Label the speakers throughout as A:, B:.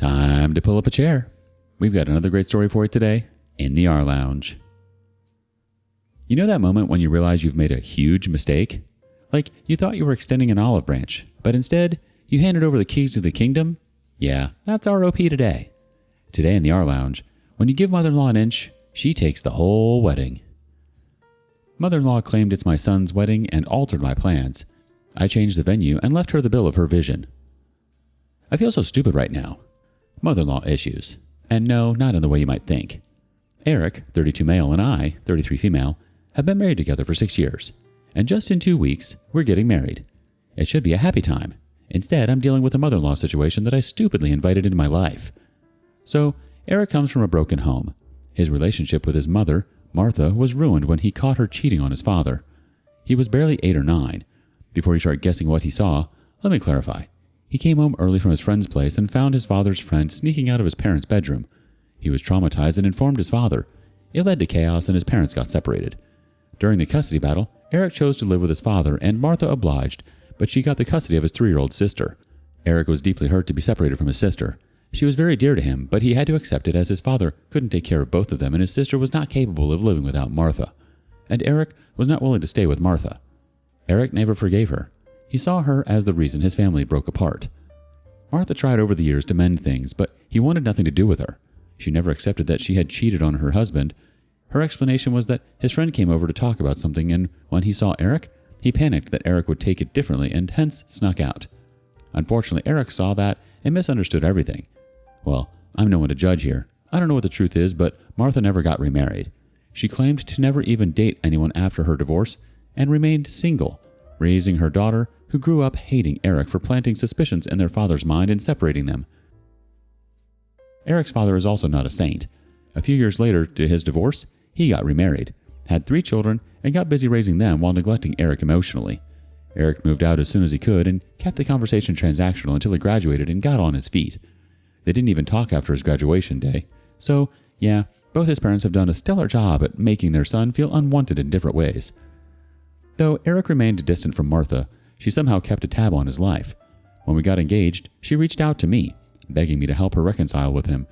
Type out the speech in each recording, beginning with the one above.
A: Time to pull up a chair. We've got another great story for you today in the rLounge. You know that moment when you realize you've made a huge mistake? Like you thought you were extending an olive branch, but instead you handed over the keys to the kingdom? Yeah, that's ROP today. Today in the rLounge, when you give mother-in-law an inch, she takes the whole wedding. Mother-in-law claimed it's my son's wedding and altered my plans. I changed the venue and left her the bill of her vision. I feel so stupid right now. Mother-in-law issues. And no, not in the way you might think. Eric, 32 male, and I, 33 female, have been married together for 6 years. And just in 2 weeks, we're getting married. It should be a happy time. Instead, I'm dealing with a mother-in-law situation that I stupidly invited into my life. So, Eric comes from a broken home. His relationship with his mother, Martha, was ruined when he caught her cheating on his father. He was barely 8 or 9. Before you start guessing what he saw, let me clarify. He came home early from his friend's place and found his father's friend sneaking out of his parents' bedroom. He was traumatized and informed his father. It led to chaos and his parents got separated. During the custody battle, Eric chose to live with his father and Martha obliged, but she got the custody of his 3-year-old sister. Eric was deeply hurt to be separated from his sister. She was very dear to him, but he had to accept it as his father couldn't take care of both of them and his sister was not capable of living without Martha. And Eric was not willing to stay with Martha. Eric never forgave her. He saw her as the reason his family broke apart. Martha tried over the years to mend things, but he wanted nothing to do with her. She never accepted that she had cheated on her husband. Her explanation was that his friend came over to talk about something, and when he saw Eric, he panicked that Eric would take it differently and hence snuck out. Unfortunately, Eric saw that and misunderstood everything. Well, I'm no one to judge here. I don't know what the truth is, but Martha never got remarried. She claimed to never even date anyone after her divorce and remained single, raising her daughter, who grew up hating Eric for planting suspicions in their father's mind and separating them. Eric's father is also not a saint. A few years later to his divorce, he got remarried, had 3 children, and got busy raising them while neglecting Eric emotionally. Eric moved out as soon as he could and kept the conversation transactional until he graduated and got on his feet. They didn't even talk after his graduation day. So, yeah, both his parents have done a stellar job at making their son feel unwanted in different ways. Though Eric remained distant from Martha, she somehow kept a tab on his life. When we got engaged, she reached out to me, begging me to help her reconcile with him.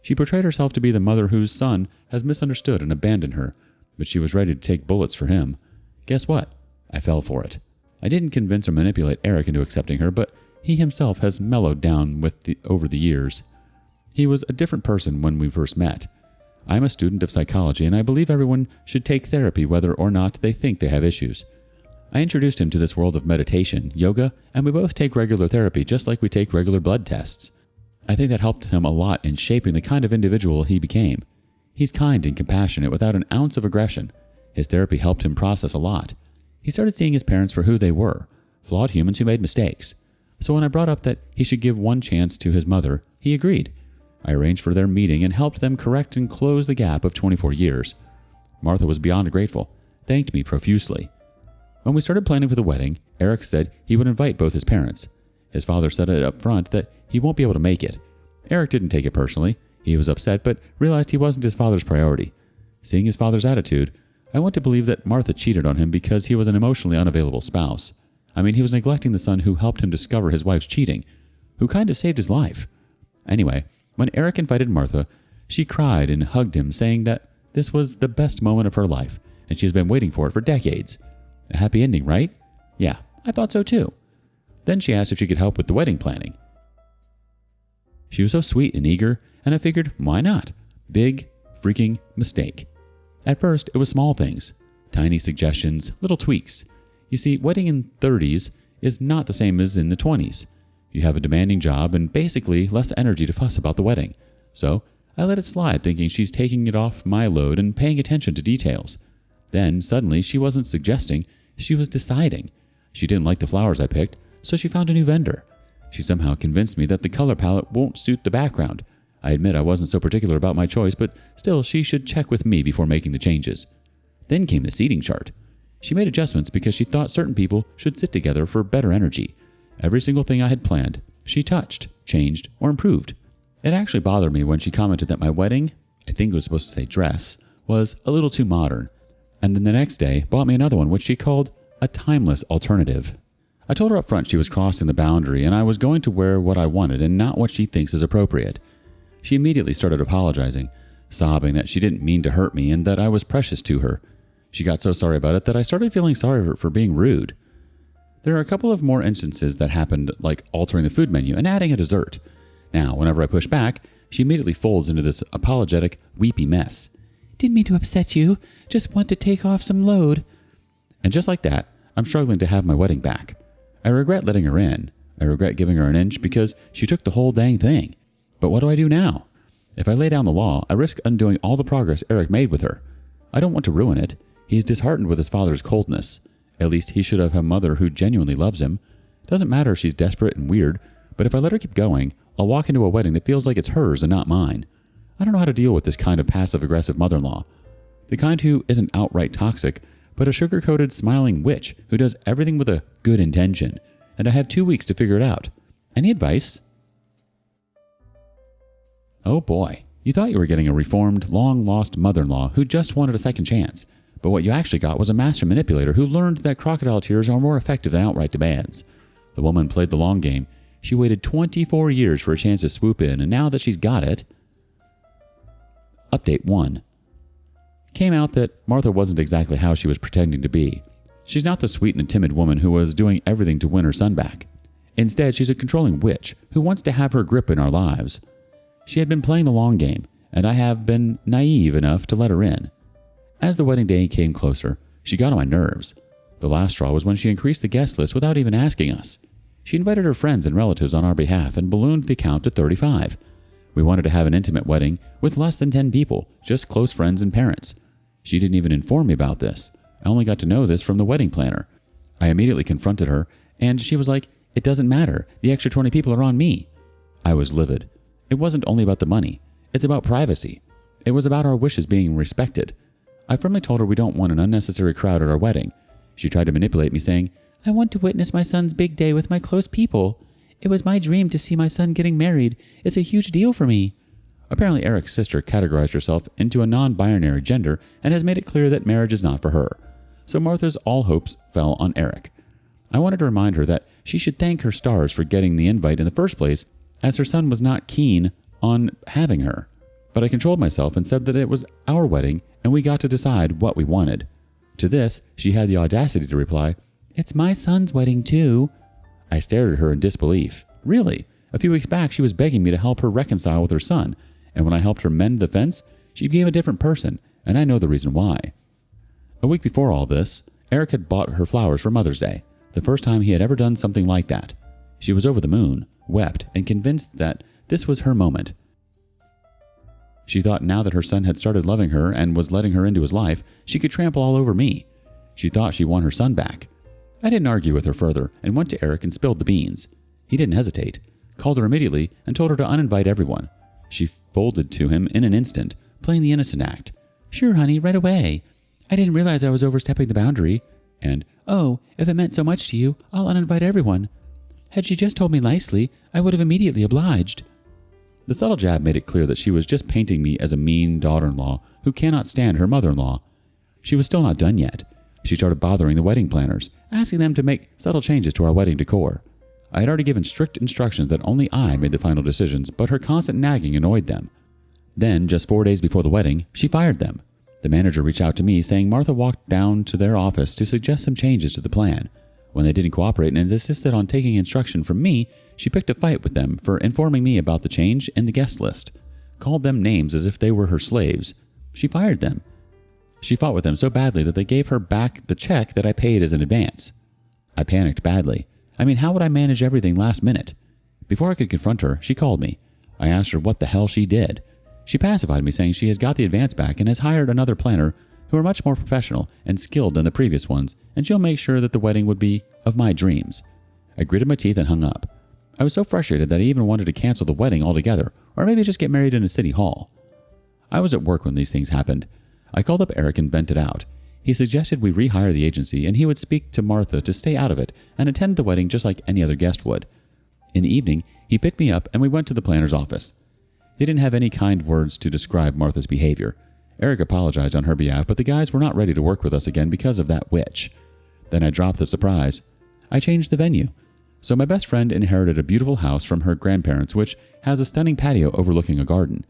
A: She portrayed herself to be the mother whose son has misunderstood and abandoned her, but she was ready to take bullets for him. Guess what? I fell for it. I didn't convince or manipulate Eric into accepting her, but he himself has mellowed down over the years. He was a different person when we first met. I'm a student of psychology, and I believe everyone should take therapy whether or not they think they have issues. I introduced him to this world of meditation, yoga, and we both take regular therapy just like we take regular blood tests. I think that helped him a lot in shaping the kind of individual he became. He's kind and compassionate without an ounce of aggression. His therapy helped him process a lot. He started seeing his parents for who they were, flawed humans who made mistakes. So when I brought up that he should give one chance to his mother, he agreed. I arranged for their meeting and helped them correct and close the gap of 24 years. Martha was beyond grateful, thanked me profusely. When we started planning for the wedding, Eric said he would invite both his parents. His father said it up front that he won't be able to make it. Eric didn't take it personally. He was upset, but realized he wasn't his father's priority. Seeing his father's attitude, I want to believe that Martha cheated on him because he was an emotionally unavailable spouse. I mean, he was neglecting the son who helped him discover his wife's cheating, who kind of saved his life. Anyway, when Eric invited Martha, she cried and hugged him, saying that this was the best moment of her life, and she has been waiting for it for decades. A happy ending, right? Yeah, I thought so too. Then she asked if she could help with the wedding planning. She was so sweet and eager, and I figured, why not? Big freaking mistake. At first, it was small things. Tiny suggestions, little tweaks. You see, wedding in 30s is not the same as in the 20s. You have a demanding job and basically less energy to fuss about the wedding. So, I let it slide thinking she's taking it off my load and paying attention to details. Then, suddenly, she wasn't suggesting, she was deciding. She didn't like the flowers I picked, so she found a new vendor. She somehow convinced me that the color palette won't suit the background. I admit I wasn't so particular about my choice, but still she should check with me before making the changes. Then came the seating chart. She made adjustments because she thought certain people should sit together for better energy. Every single thing I had planned, she touched, changed, or improved. It actually bothered me when she commented that my wedding, I think it was supposed to say dress, was a little too modern. And then the next day bought me another one which she called a timeless alternative. I told her up front she was crossing the boundary and I was going to wear what I wanted and not what she thinks is appropriate. She immediately started apologizing, sobbing that she didn't mean to hurt me and that I was precious to her. She got so sorry about it that I started feeling sorry for being rude. There are a couple of more instances that happened, like altering the food menu and adding a dessert. Now, whenever I push back, she immediately folds into this apologetic, weepy mess. Didn't mean to upset you, just want to take off some load. And just like that, I'm struggling to have my wedding back. I regret letting her in. I regret giving her an inch because she took the whole dang thing. But what do I do now? If I lay down the law, I risk undoing all the progress Eric made with her. I don't want to ruin it. He's disheartened with his father's coldness. At least he should have a mother who genuinely loves him. It doesn't matter if she's desperate and weird, but if I let her keep going, I'll walk into a wedding that feels like it's hers and not mine. I don't know how to deal with this kind of passive-aggressive mother-in-law. The kind who isn't outright toxic, but a sugar-coated, smiling witch who does everything with a good intention. And I have 2 weeks to figure it out. Any advice? Oh boy, you thought you were getting a reformed, long-lost mother-in-law who just wanted a second chance. But what you actually got was a master manipulator who learned that crocodile tears are more effective than outright demands. The woman played the long game. She waited 24 years for a chance to swoop in, and now that she's got it... Update 1. Came out that Martha wasn't exactly how she was pretending to be. She's not the sweet and timid woman who was doing everything to win her son back. Instead, she's a controlling witch who wants to have her grip in our lives. She had been playing the long game, and I have been naive enough to let her in. As the wedding day came closer, she got on my nerves. The last straw was when she increased the guest list without even asking us. She invited her friends and relatives on our behalf and ballooned the count to 35. We wanted to have an intimate wedding with less than 10 people, just close friends and parents. She didn't even inform me about this. I only got to know this from the wedding planner. I immediately confronted her, and she was like, "It doesn't matter. The extra 20 people are on me." I was livid. It wasn't only about the money. It's about privacy. It was about our wishes being respected. I firmly told her we don't want an unnecessary crowd at our wedding. She tried to manipulate me, saying, "I want to witness my son's big day with my close people. It was my dream to see my son getting married. It's a huge deal for me." Apparently, Eric's sister categorized herself into a non-binary gender and has made it clear that marriage is not for her. So Martha's all hopes fell on Eric. I wanted to remind her that she should thank her stars for getting the invite in the first place, as her son was not keen on having her. But I controlled myself and said that it was our wedding and we got to decide what we wanted. To this, she had the audacity to reply, "It's my son's wedding too." I stared at her in disbelief. Really? A few weeks back, she was begging me to help her reconcile with her son, and when I helped her mend the fence, she became a different person, and I know the reason why. A week before all this, Eric had bought her flowers for Mother's Day, the first time he had ever done something like that. She was over the moon, wept, and convinced that this was her moment. She thought now that her son had started loving her and was letting her into his life, she could trample all over me. She thought she won her son back. I didn't argue with her further and went to Eric and spilled the beans. He didn't hesitate, called her immediately, and told her to uninvite everyone. She folded to him in an instant, playing the innocent act. "Sure, honey, right away. I didn't realize I was overstepping the boundary." And, "Oh, if it meant so much to you, I'll uninvite everyone. Had she just told me nicely, I would have immediately obliged." The subtle jab made it clear that she was just painting me as a mean daughter-in-law who cannot stand her mother-in-law. She was still not done yet. She started bothering the wedding planners, asking them to make subtle changes to our wedding decor. I had already given strict instructions that only I made the final decisions, but her constant nagging annoyed them. Then, just 4 days before the wedding, she fired them. The manager reached out to me, saying Martha walked down to their office to suggest some changes to the plan. When they didn't cooperate and insisted on taking instruction from me, she picked a fight with them for informing me about the change in the guest list, called them names as if they were her slaves. She fired them. She fought with them so badly that they gave her back the check that I paid as an advance. I panicked badly. I mean, how would I manage everything last minute? Before I could confront her, she called me. I asked her what the hell she did. She pacified me, saying she has got the advance back and has hired another planner who are much more professional and skilled than the previous ones, and she'll make sure that the wedding would be of my dreams. I gritted my teeth and hung up. I was so frustrated that I even wanted to cancel the wedding altogether, or maybe just get married in a city hall. I was at work when these things happened. I called up Eric and vented out. He suggested we rehire the agency and he would speak to Martha to stay out of it and attend the wedding just like any other guest would. In the evening, he picked me up and we went to the planner's office. They didn't have any kind words to describe Martha's behavior. Eric apologized on her behalf, but the guys were not ready to work with us again because of that witch. Then I dropped the surprise. I changed the venue. So my best friend inherited a beautiful house from her grandparents, which has a stunning patio overlooking a garden.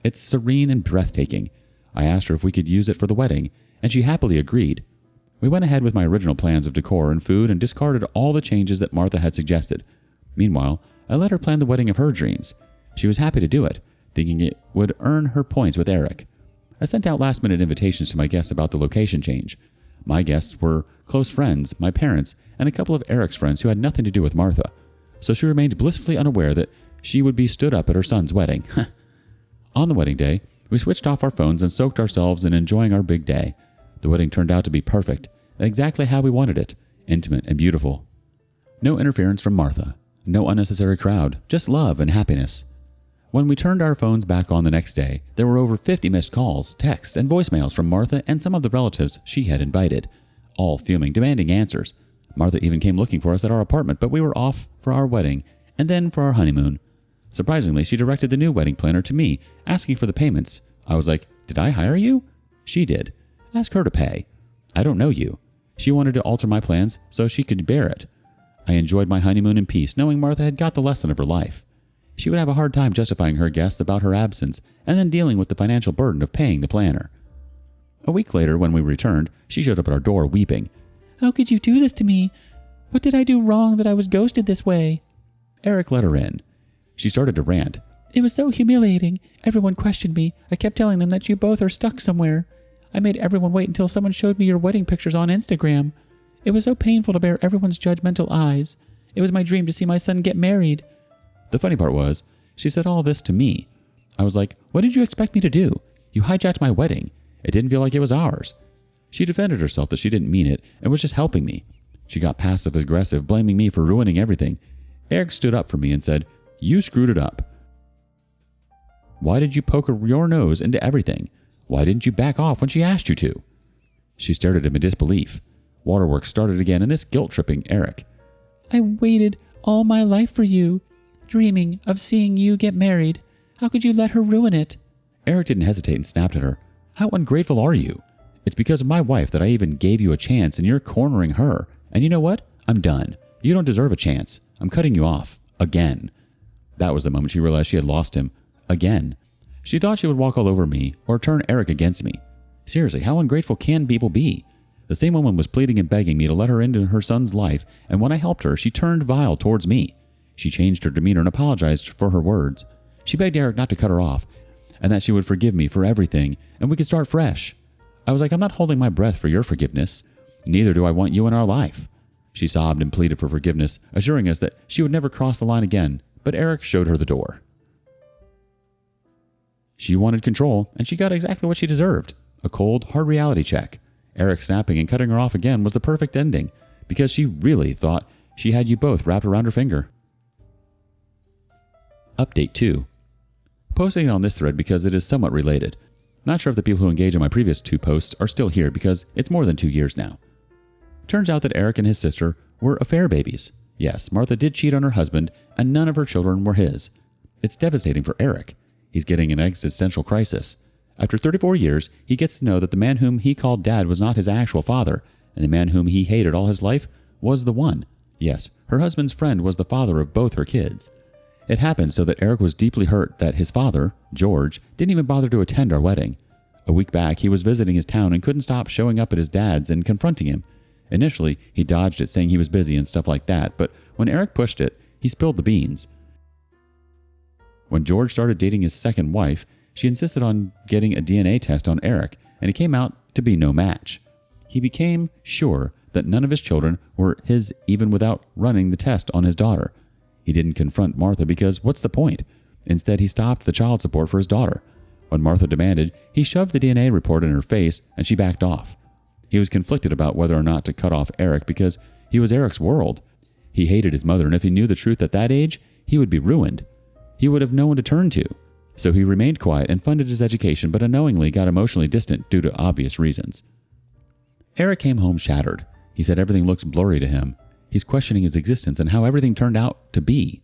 A: It's serene and breathtaking. I asked her if we could use it for the wedding, and she happily agreed. We went ahead with my original plans of decor and food and discarded all the changes that Martha had suggested. Meanwhile, I let her plan the wedding of her dreams. She was happy to do it, thinking it would earn her points with Eric. I sent out last-minute invitations to my guests about the location change. My guests were close friends, my parents, and a couple of Eric's friends who had nothing to do with Martha, so she remained blissfully unaware that she would be stood up at her son's wedding. On the wedding day, we switched off our phones and soaked ourselves in enjoying our big day. The wedding turned out to be perfect, exactly how we wanted it, intimate and beautiful. No interference from Martha, no unnecessary crowd, just love and happiness. When we turned our phones back on the next day, there were over 50 missed calls, texts, and voicemails from Martha and some of the relatives she had invited, all fuming, demanding answers. Martha even came looking for us at our apartment, but we were off for our wedding and then for our honeymoon. Surprisingly, she directed the new wedding planner to me, asking for the payments. I was like, "Did I hire you?" She did. Ask her to pay. I don't know you. She wanted to alter my plans so she could bear it. I enjoyed my honeymoon in peace, knowing Martha had got the lesson of her life. She would have a hard time justifying her guests about her absence and then dealing with the financial burden of paying the planner. A week later, when we returned, she showed up at our door weeping. "How could you do this to me? What did I do wrong that I was ghosted this way?" Eric let her in. She started to rant. "It was so humiliating. Everyone questioned me. I kept telling them that you both are stuck somewhere. I made everyone wait until someone showed me your wedding pictures on Instagram. It was so painful to bear everyone's judgmental eyes. It was my dream to see my son get married." The funny part was, she said all this to me. I was like, "What did you expect me to do? You hijacked my wedding. It didn't feel like it was ours." She defended herself that she didn't mean it and was just helping me. She got passive-aggressive, blaming me for ruining everything. Eric stood up for me and said, "You screwed it up. Why did you poke your nose into everything? Why didn't you back off when she asked you to?" She stared at him in disbelief. Waterworks started again, and this guilt-tripping Eric. "I waited all my life for you, dreaming of seeing you get married. How could you let her ruin it?" Eric didn't hesitate and snapped at her. "How ungrateful are you? It's because of my wife that I even gave you a chance, and you're cornering her. And you know what? I'm done. You don't deserve a chance. I'm cutting you off. Again." That was the moment she realized she had lost him. Again. She thought she would walk all over me or turn Eric against me. Seriously, how ungrateful can people be? The same woman was pleading and begging me to let her into her son's life, and when I helped her, she turned vile towards me. She changed her demeanor and apologized for her words. She begged Eric not to cut her off, and that she would forgive me for everything, and we could start fresh. I was like, "I'm not holding my breath for your forgiveness. Neither do I want you in our life." She sobbed and pleaded for forgiveness, assuring us that she would never cross the line again, but Eric showed her the door. She wanted control, and she got exactly what she deserved. A cold, hard reality check. Eric snapping and cutting her off again was the perfect ending, because she really thought she had you both wrapped around her finger. Update 2. Posting it on this thread because it is somewhat related. Not sure if the people who engage in my previous 2 posts are still here because it's more than 2 years now. Turns out that Eric and his sister were affair babies. Yes, Martha did cheat on her husband, and none of her children were his. It's devastating for Eric. He's getting an existential crisis. After 34 years, he gets to know that the man whom he called dad was not his actual father, and the man whom he hated all his life was the one. Yes, her husband's friend was the father of both her kids. It happened so that Eric was deeply hurt that his father, George, didn't even bother to attend our wedding. A week back, he was visiting his town and couldn't stop showing up at his dad's and confronting him. Initially, he dodged it, saying he was busy and stuff like that, but when Eric pushed it, he spilled the beans. When George started dating his second wife, she insisted on getting a DNA test on Eric, and it came out to be no match. He became sure that none of his children were his even without running the test on his daughter. He didn't confront Martha because what's the point? Instead, he stopped the child support for his daughter. When Martha demanded, he shoved the DNA report in her face and she backed off. He was conflicted about whether or not to cut off Eric because he was Eric's world. He hated his mother, and if he knew the truth at that age, he would be ruined. He would have no one to turn to. So he remained quiet and funded his education, but unknowingly got emotionally distant due to obvious reasons. Eric came home shattered. He said everything looks blurry to him. He's questioning his existence and how everything turned out to be.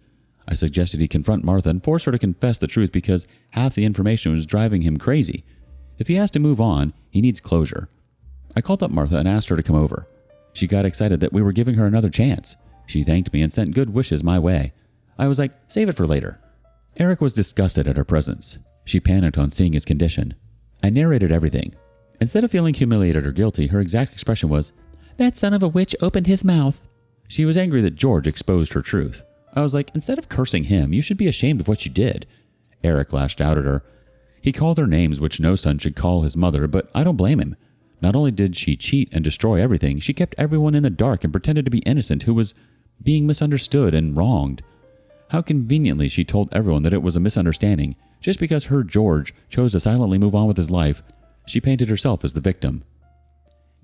A: I suggested he confront Martha and force her to confess the truth because half the information was driving him crazy. If he has to move on, he needs closure. I called up Martha and asked her to come over. She got excited that we were giving her another chance. She thanked me and sent good wishes my way. I was like, save it for later. Eric was disgusted at her presence. She panicked on seeing his condition. I narrated everything. Instead of feeling humiliated or guilty, her exact expression was, "That son of a witch opened his mouth." She was angry that George exposed her truth. I was like, instead of cursing him, you should be ashamed of what you did. Eric lashed out at her. He called her names which no son should call his mother, but I don't blame him. Not only did she cheat and destroy everything, she kept everyone in the dark and pretended to be innocent who was being misunderstood and wronged. How conveniently she told everyone that it was a misunderstanding. Just because her George chose to silently move on with his life, she painted herself as the victim.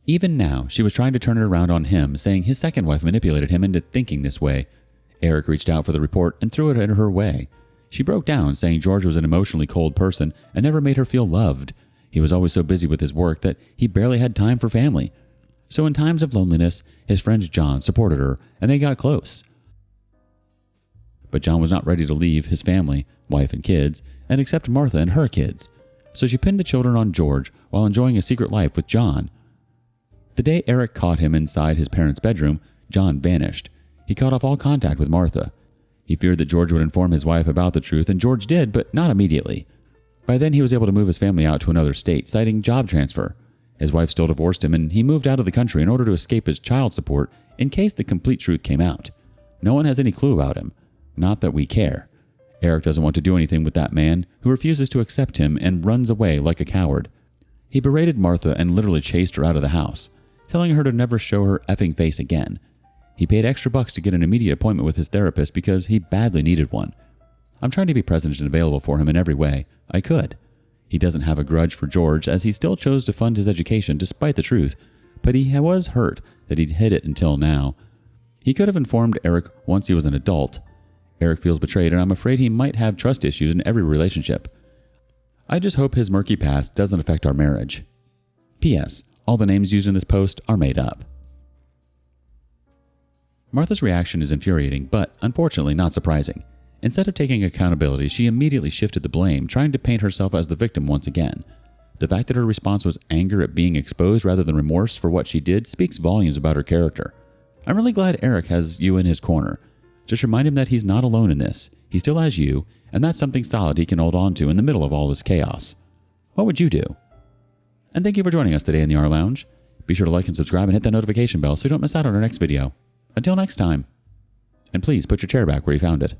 A: Even now, she was trying to turn it around on him, saying his second wife manipulated him into thinking this way. Eric reached out for the report and threw it in her way. She broke down, saying George was an emotionally cold person and never made her feel loved. He was always so busy with his work that he barely had time for family. So in times of loneliness, his friend John supported her, and they got close. But John was not ready to leave his family, wife and kids, and accept Martha and her kids. So she pinned the children on George while enjoying a secret life with John. The day Eric caught him inside his parents' bedroom, John vanished. He cut off all contact with Martha. He feared that George would inform his wife about the truth, and George did, but not immediately. By then, he was able to move his family out to another state, citing job transfer. His wife still divorced him, and he moved out of the country in order to escape his child support in case the complete truth came out. No one has any clue about him. Not that we care. Eric doesn't want to do anything with that man who refuses to accept him and runs away like a coward. He berated Martha and literally chased her out of the house, telling her to never show her effing face again. He paid extra bucks to get an immediate appointment with his therapist because he badly needed one. I'm trying to be present and available for him in every way I could. He doesn't have a grudge for George as he still chose to fund his education despite the truth, but he was hurt that he'd hid it until now. He could have informed Eric once he was an adult. Eric feels betrayed, and I'm afraid he might have trust issues in every relationship. I just hope his murky past doesn't affect our marriage. P.S. All the names used in this post are made up. Martha's reaction is infuriating, but unfortunately not surprising. Instead of taking accountability, she immediately shifted the blame, trying to paint herself as the victim once again. The fact that her response was anger at being exposed rather than remorse for what she did speaks volumes about her character. I'm really glad Eric has you in his corner. Just remind him that he's not alone in this. He still has you, and that's something solid he can hold on to in the middle of all this chaos. What would you do? And thank you for joining us today in the rLounge. Be sure to like and subscribe and hit that notification bell so you don't miss out on our next video. Until next time. And please put your chair back where you found it.